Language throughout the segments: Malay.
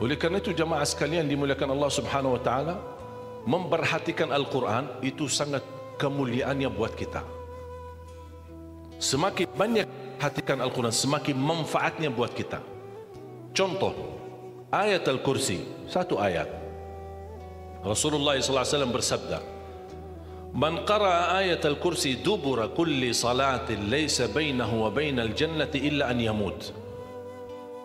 Oleh kerana itu jamaah sekalian dimuliakan Allah Subhanahu wa taala, memperhatikan Al-Quran itu sangat kemuliaannya buat kita. Semakin banyak perhatikan Al-Quran, semakin manfaatnya buat kita. Contoh, ayat Al-Kursi, satu ayat. Rasulullah SAW bersabda, "Man qara'a ayat Al-Kursi dubura kulli salatin laysa bainahu wa bainal jannati illa an yamut."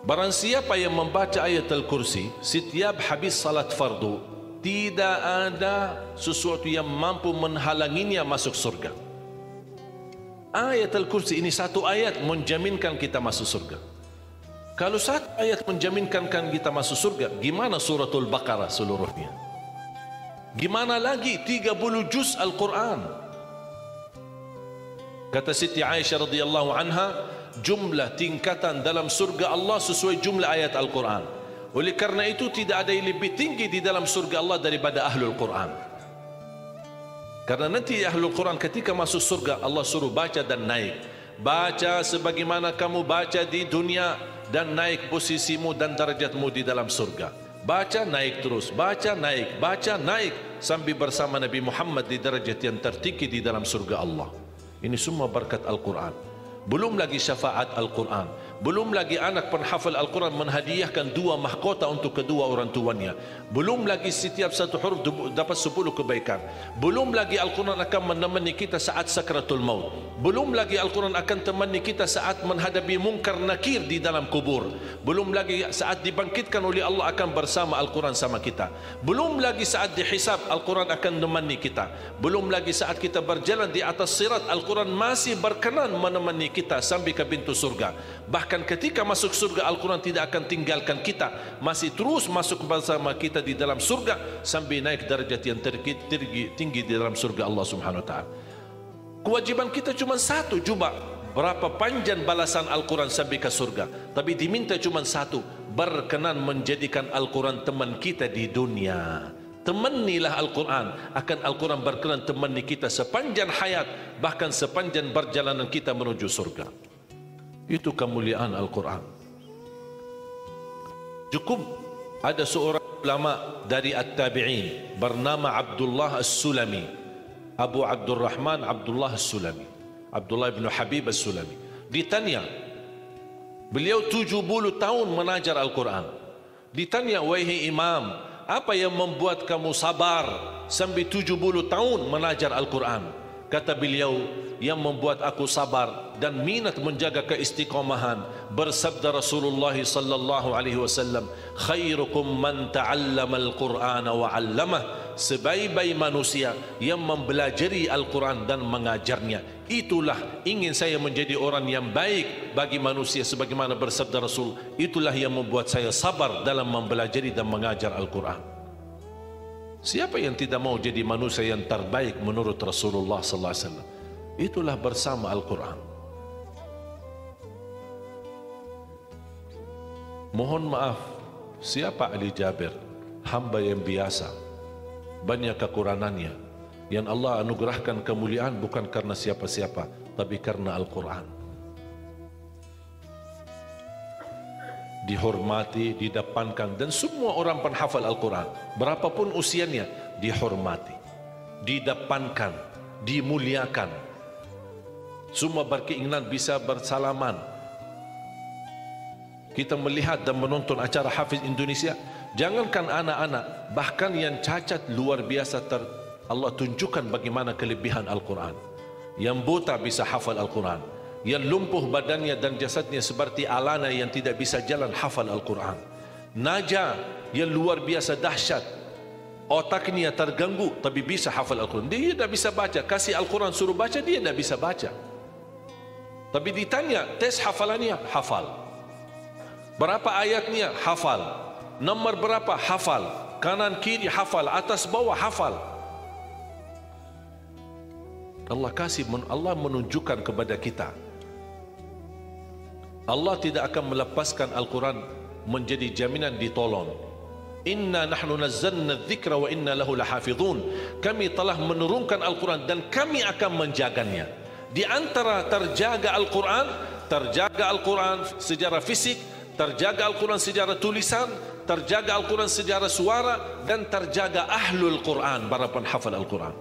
Barang siapa yang membaca ayat Al-Kursi setiap habis salat fardu, tidak ada sesuatu yang mampu menghalanginya masuk surga. Ayat Al-Kursi ini satu ayat menjaminkan kita masuk surga. Kalau satu ayat menjaminkan kita masuk surga, gimana suratul Baqarah seluruhnya? Gimana lagi 30 juz Al-Quran? Kata Siti Aisyah radhiyallahu anha, jumlah tingkatan dalam surga Allah sesuai jumlah ayat Al-Quran. Oleh karena itu tidak ada yang lebih tinggi di dalam surga Allah daripada Ahlul Quran. Karena nanti Ahlul Quran ketika masuk surga, Allah suruh baca dan naik. Baca sebagaimana kamu baca di dunia dan naik posisimu dan darjatmu di dalam surga. Baca naik terus, baca naik sampai bersama Nabi Muhammad di darjat yang tertinggi di dalam surga Allah. Ini semua berkat Al-Quran. Belum lagi syafaat Al-Quran. Belum lagi anak penghafal Al-Quran menhadiahkan 2 mahkota untuk kedua orang tuanya. Belum lagi setiap satu huruf dapat 10 kebaikan. Belum lagi Al-Quran akan menemani kita saat sakratul maut. Belum lagi Al-Quran akan temani kita saat menghadapi mungkar nakir di dalam kubur. Belum lagi saat dibangkitkan oleh Allah akan bersama Al-Quran sama kita. Belum lagi saat dihisab Al-Quran akan menemani kita. Belum lagi saat kita berjalan di atas sirat, Al-Quran masih berkenan menemani kita sampai ke pintu surga. Bahkan ketika masuk surga, Al-Quran tidak akan tinggalkan kita, masih terus masuk bersama kita di dalam surga sampai naik darjat yang tinggi di dalam surga Allah Subhanahu wa taala. Kewajiban kita cuma satu, coba berapa panjang balasan Al-Quran sampai ke surga. Tapi diminta cuma satu, berkenan menjadikan Al-Quran teman kita di dunia. Temanilah Al-Quran, akan Al-Quran berkenan temani kita sepanjang hayat, bahkan sepanjang perjalanan kita menuju surga. Itu kemuliaan Al-Quran. Cukup ada seorang ulama dari At-Tabi'in bernama Abdullah As-Sulami, Abu Abdurrahman Abdullah As-Sulami, Abdullah bin Habib As-Sulami. Ditanya, beliau 70 tahun mengajar Al-Quran. Ditanya, wahai imam, apa yang membuat kamu sabar sampai 70 tahun mengajar Al-Quran? Kata beliau, yang membuat aku sabar dan minat menjaga keistiqomahan, bersabda Rasulullah sallallahu alaihi wasallam, khairukum man ta'allama al-Qur'ana wa 'allamah, sebaik-baik manusia yang mempelajari Al-Quran dan mengajarnya. Itulah ingin saya menjadi orang yang baik bagi manusia, sebagaimana bersabda Rasul, itulah yang membuat saya sabar dalam mempelajari dan mengajar Al-Quran. Siapa yang tidak mau jadi manusia yang terbaik menurut Rasulullah sallallahu alaihi wasallam? Itulah bersama Al-Quran. Mohon maaf, siapa Ali Jabir? Hamba yang biasa, banyak kekurangannya. Yang Allah anugerahkan kemuliaan bukan karena siapa-siapa, tapi karena Al-Quran. Dihormati, didepankan, dan semua orang penghafal Al-Quran, berapapun usianya, dihormati, didepankan, dimuliakan. Semua berkeinginan bisa bersalaman. Kita melihat dan menonton acara Hafiz Indonesia, jangankan anak-anak, bahkan yang cacat luar biasa Allah tunjukkan bagaimana kelebihan Al-Quran. Yang buta bisa hafal Al-Quran, yang lumpuh badannya dan jasadnya seperti alana yang tidak bisa jalan hafal Al-Quran. Naja yang luar biasa dahsyat, otaknya terganggu tapi bisa hafal Al-Quran. Dia tidak bisa baca, kasih Al-Quran suruh baca, dia tidak bisa baca. Tapi ditanya tes hafalannya, hafal. Berapa ayatnya? Hafal. Nomor berapa? Hafal. Kanan kiri hafal, atas bawah hafal. Allah menunjukkan kepada kita, Allah tidak akan melepaskan Al-Quran menjadi jaminan ditolong. Inna nahnu nazzalna dzikra wa inna lahu lahafizun. Kami telah menurunkan Al-Quran dan kami akan menjaganya. Di antara terjaga Al-Quran secara fisik, terjaga Al-Quran secara tulisan, terjaga Al-Quran secara suara, dan terjaga ahlul Quran, para penghafal Al-Quran.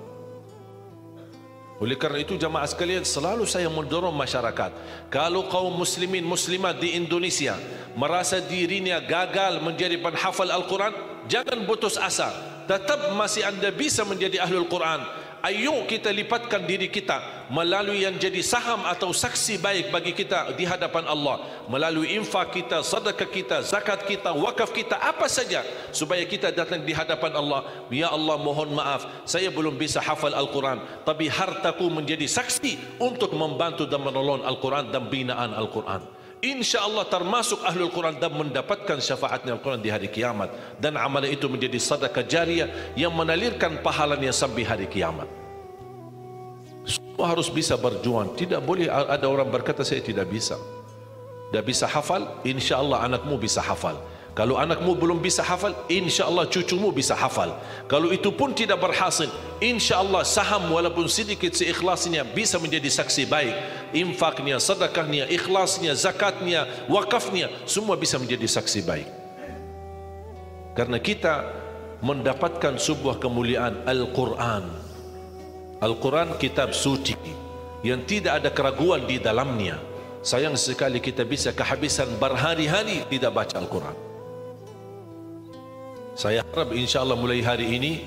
Oleh kerana itu jamaah sekalian, selalu saya mendorong masyarakat, kalau kaum muslimin muslimat di Indonesia merasa dirinya gagal menjadi penghafal Al-Quran, jangan putus asa. Tetap masih anda bisa menjadi ahlul Quran. Ayo kita lipatkan diri kita melalui yang jadi saham atau saksi baik bagi kita di hadapan Allah, melalui infak kita, sedekah kita, zakat kita, wakaf kita, apa saja, supaya kita datang di hadapan Allah. Ya Allah, mohon maaf, saya belum bisa hafal Al-Quran, tapi hartaku menjadi saksi untuk membantu dan menolong Al-Quran dan binaan Al-Quran. Insya Allah termasuk ahlul Quran dan mendapatkan syafaatnya Al-Quran di hari kiamat, dan amalan itu menjadi sedekah jariah yang menalirkan pahalanya sampai hari kiamat. Semua harus bisa berjuang. Tidak boleh ada orang berkata saya tidak bisa, tidak bisa hafal. Insya Allah anakmu bisa hafal. Kalau anakmu belum bisa hafal, insya Allah cucumu bisa hafal. Kalau itu pun tidak berhasil, insya Allah saham walaupun sedikit seikhlasnya bisa menjadi saksi baik. Infaknya, sedekahnya, ikhlasnya, zakatnya, wakafnya, semua bisa menjadi saksi baik. Karena kita mendapatkan sebuah kemuliaan Al-Quran. Al-Quran kitab suci yang tidak ada keraguan di dalamnya. Sayang sekali kita bisa kehabisan berhari-hari tidak baca Al-Quran. Saya harap insya Allah mulai hari ini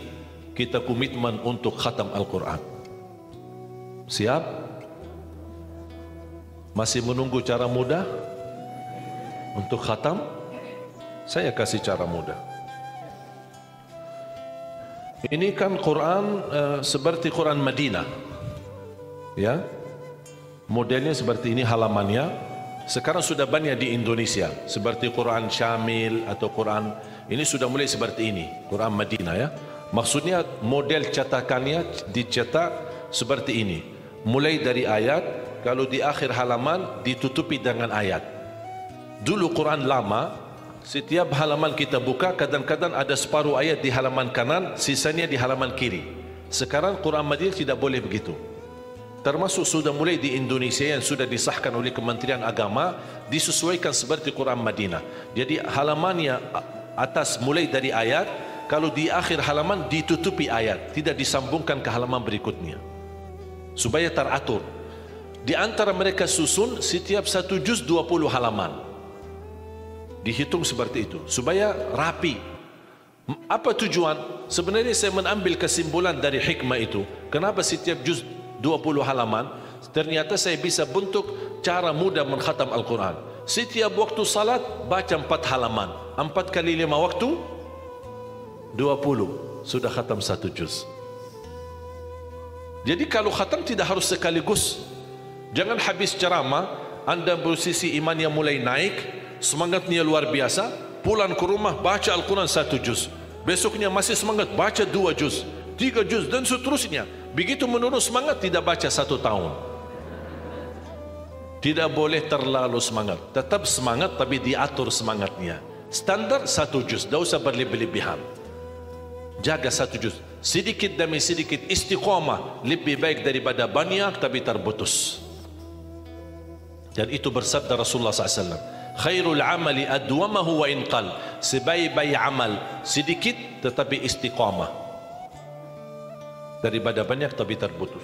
kita komitmen untuk khatam Al-Quran. Siap? Masih menunggu cara mudah untuk khatam? Saya kasih cara mudah. Ini kan Quran seperti Quran Madinah, ya, modelnya seperti ini halamannya. Sekarang sudah banyak di Indonesia, seperti Quran Syamil atau Quran ini sudah mulai seperti ini, Quran Madinah, ya. Maksudnya model cetakannya dicetak seperti ini, mulai dari ayat, kalau di akhir halaman ditutupi dengan ayat. Dulu Quran lama, setiap halaman kita buka kadang-kadang ada separuh ayat di halaman kanan, sisanya di halaman kiri. Sekarang Quran Madinah tidak boleh begitu. Termasuk sudah mulai di Indonesia yang sudah disahkan oleh Kementerian Agama, disesuaikan seperti Quran Madinah. Jadi halamannya atas mulai dari ayat, kalau di akhir halaman ditutupi ayat, tidak disambungkan ke halaman berikutnya, supaya teratur. Di antara mereka susun setiap satu juz 20 halaman, dihitung seperti itu supaya rapi. Apa tujuan? Sebenarnya saya mengambil kesimpulan dari hikmah itu. Kenapa setiap juz 20 halaman? Ternyata saya bisa bentuk cara mudah mengkhatam Al-Quran. Setiap waktu salat baca 4 halaman, 4 kali 5 waktu 20, sudah khatam 1 juz. Jadi kalau khatam tidak harus sekaligus. Jangan habis ceramah anda posisi imannya mulai naik, semangatnya luar biasa, pulang ke rumah baca Al-Quran 1 juz, besoknya masih semangat baca 2 juz, 3 juz dan seterusnya. Begitu menurun semangat tidak baca 1 tahun. Tidak boleh terlalu semangat, tetap semangat tapi diatur semangatnya. Standar 1 juz, tidak usah berlebih-lebihan. Jaga 1 juz, sedikit demi sedikit, istiqamah lebih baik daripada banyak tapi terputus. Dan itu bersabda Rasulullah SAW, khairul amali adwamahu wa inqal, sebaik-baik amal sedikit tetapi istiqamah daripada banyak tapi terputus.